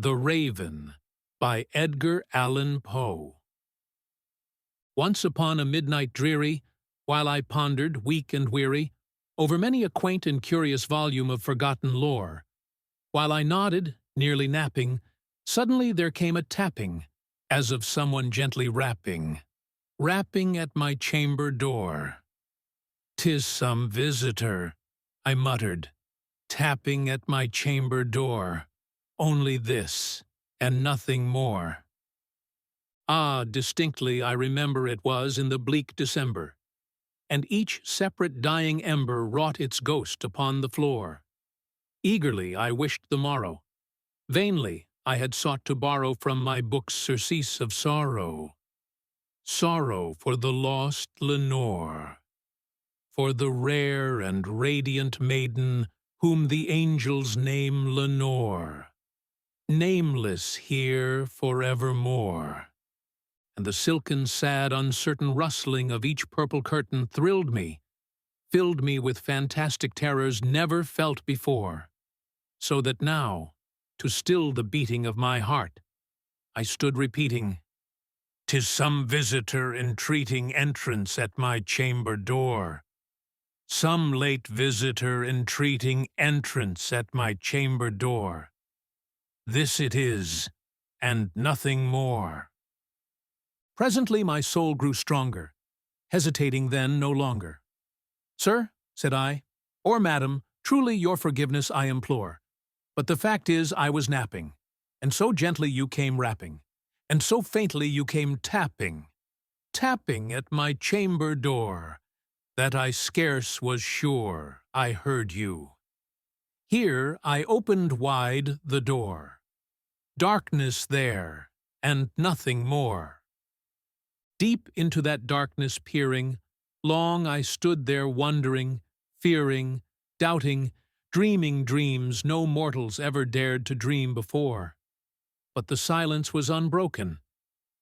The Raven by Edgar Allan Poe. Once upon a midnight dreary, while I pondered, weak and weary, over many a quaint and curious volume of forgotten lore, while I nodded, nearly napping, suddenly there came a tapping, as of someone gently rapping at my chamber door. "'Tis some visitor," I muttered, "tapping at my chamber door. Only this, and nothing more." Ah, distinctly I remember it was in the bleak December, and each separate dying ember wrought its ghost upon the floor. Eagerly I wished the morrow. Vainly I had sought to borrow from my book's surcease of sorrow. Sorrow for the lost Lenore, for the rare and radiant maiden whom the angels name Lenore, nameless here forevermore. And the silken, sad, uncertain rustling of each purple curtain thrilled me, filled me with fantastic terrors never felt before, so that now, to still the beating of my heart, I stood repeating, "'Tis some visitor entreating entrance at my chamber door. Some late visitor entreating entrance at my chamber door. This it is, and nothing more." Presently my soul grew stronger, hesitating then no longer. "Sir," said I, "or madam, truly your forgiveness I implore. But the fact is I was napping, and so gently you came rapping, and so faintly you came tapping at my chamber door, that I scarce was sure I heard you. Here I opened wide the door. Darkness there, and nothing more. Deep into that darkness peering, long I stood there wondering, fearing, doubting, dreaming dreams no mortals ever dared to dream before. But the silence was unbroken,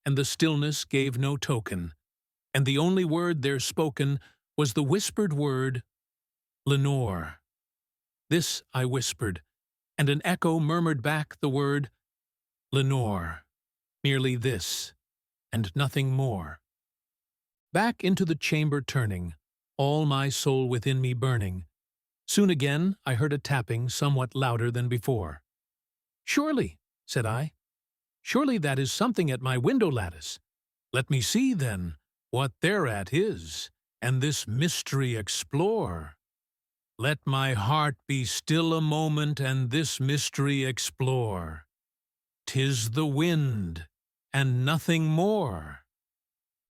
and the stillness gave no token, and the only word there spoken was the whispered word, Lenore. This I whispered, and an echo murmured back the word, Lenore, merely this, and nothing more. Back into the chamber turning, all my soul within me burning, soon again I heard a tapping somewhat louder than before. "Surely," said I, "surely that is something at my window lattice. Let me see, then, what thereat is, and this mystery explore. Let my heart be still a moment and this mystery explore. 'Tis the wind, and nothing more."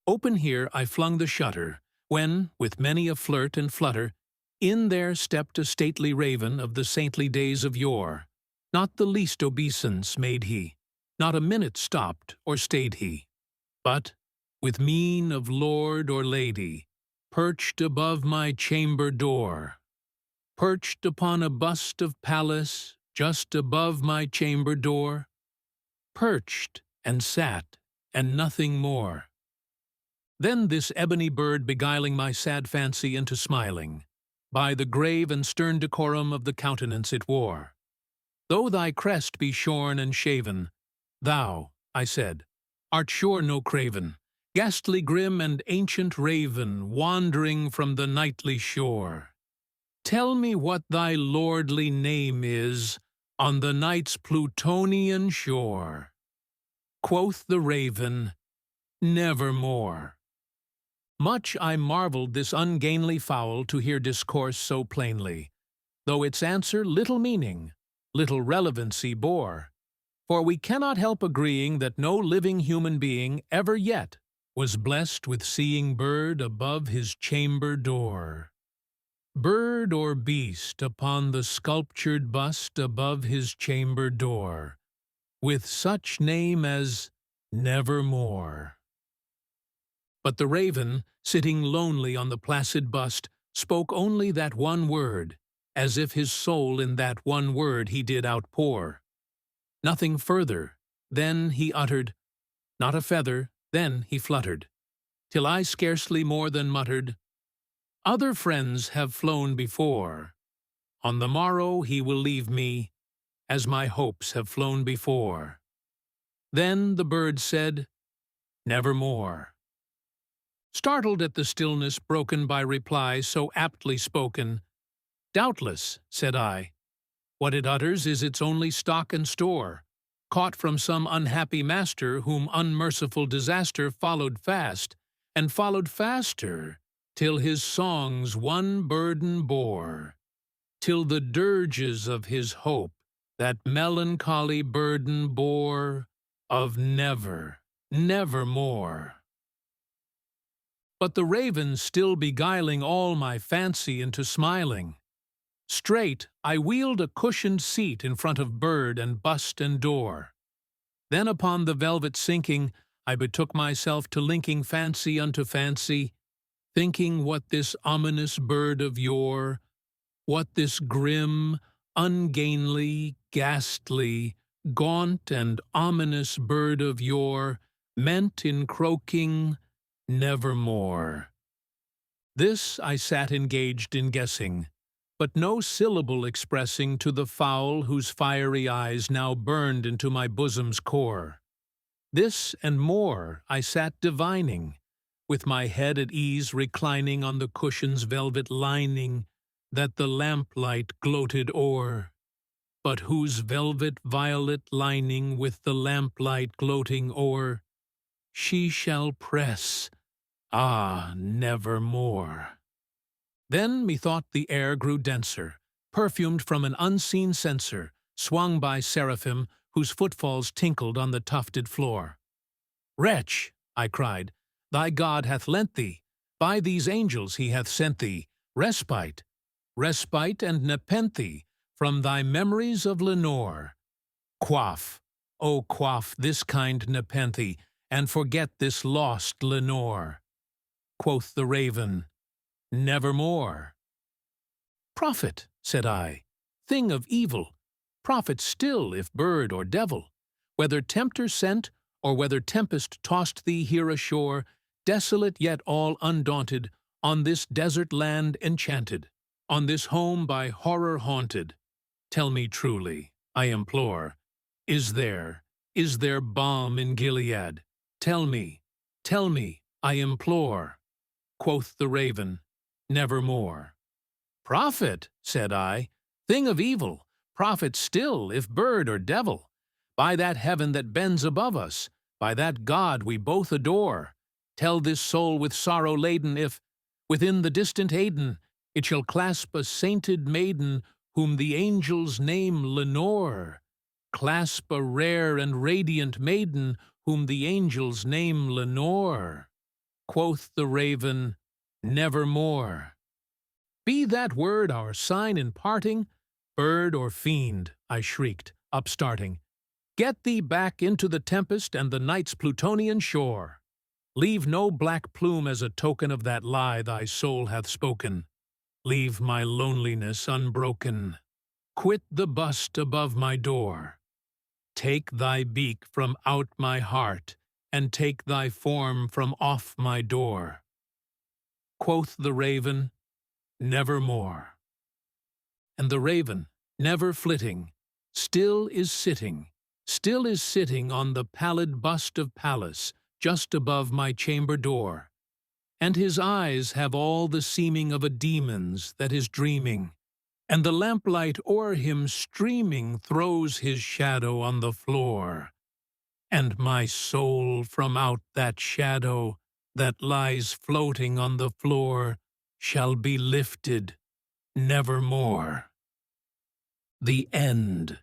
Open here I flung the shutter, when, with many a flirt and flutter, in there stepped a stately raven of the saintly days of yore. Not the least obeisance made he, not a minute stopped or stayed he, but, with mien of lord or lady, perched above my chamber door, perched upon a bust of Pallas just above my chamber door, perched and sat, and nothing more. Then this ebony bird beguiling my sad fancy into smiling, by the grave and stern decorum of the countenance it wore. "Though thy crest be shorn and shaven, thou," I said, "art sure no craven, ghastly grim and ancient raven, wandering from the nightly shore. Tell me what thy lordly name is on the night's Plutonian shore." Quoth the raven, "Nevermore." Much I marvelled this ungainly fowl to hear discourse so plainly, though its answer little meaning, little relevancy bore, for we cannot help agreeing that no living human being ever yet was blessed with seeing bird above his chamber door. Bird or beast upon the sculptured bust above his chamber door, with such name as Nevermore. But the raven, sitting lonely on the placid bust, spoke only that one word, as if his soul in that one word he did outpour. Nothing further, then he uttered, not a feather, then he fluttered, till I scarcely more than muttered, "Other friends have flown before. On the morrow he will leave me, as my hopes have flown before. Then the bird said, nevermore. Startled at the stillness broken by reply so aptly spoken, doubtless, said I, what it utters is its only stock and store, caught from some unhappy master whom unmerciful disaster followed fast, and followed faster, till his songs one burden bore, till the dirges of his hope that melancholy burden bore of never, nevermore. But the raven still beguiling all my fancy into smiling, straight I wheeled a cushioned seat in front of bird and bust and door. Then upon the velvet sinking, I betook myself to linking fancy unto fancy, thinking what this ominous bird of yore, what this grim, ungainly, ghastly, gaunt and ominous bird of yore meant in croaking nevermore. This I sat engaged in guessing, but no syllable expressing to the fowl whose fiery eyes now burned into my bosom's core. This and more I sat divining, with my head at ease reclining on the cushion's velvet lining that the lamplight gloated o'er, but whose velvet violet lining with the lamplight gloating o'er she shall press, ah, nevermore. Then methought the air grew denser, perfumed from an unseen censer, swung by seraphim whose footfalls tinkled on the tufted floor. Wretch, I cried, thy God hath lent thee, by these angels he hath sent thee, respite, respite and nepenthe from thy memories of Lenore. Quaff, O quaff this kind nepenthe, and forget this lost Lenore. Quoth the raven, nevermore. Prophet, said I, thing of evil, prophet still if bird or devil, whether tempter sent or whether tempest tossed thee here ashore, desolate yet all undaunted, on this desert land enchanted, on this home by horror haunted. Tell me truly, I implore, is there balm in Gilead? Tell me, I implore. Quoth the raven, nevermore. Prophet, said I, thing of evil, prophet still, if bird or devil, by that heaven that bends above us, by that God we both adore, tell this soul with sorrow laden if, within the distant Aidenn, it shall clasp a sainted maiden whom the angels name Lenore, clasp a rare and radiant maiden whom the angels name Lenore. Quoth the raven, nevermore. Be that word our sign in parting, bird or fiend, I shrieked, upstarting. Get thee back into the tempest and the night's Plutonian shore. Leave no black plume as a token of that lie thy soul hath spoken. Leave my loneliness unbroken. Quit the bust above my door. Take thy beak from out my heart, and take thy form from off my door. Quoth the raven, nevermore. And the raven, never flitting, still is sitting on the pallid bust of Pallas, just above my chamber door. And his eyes have all the seeming of a demon's that is dreaming, and the lamplight o'er him streaming throws his shadow on the floor. And my soul from out that shadow that lies floating on the floor shall be lifted nevermore. The End.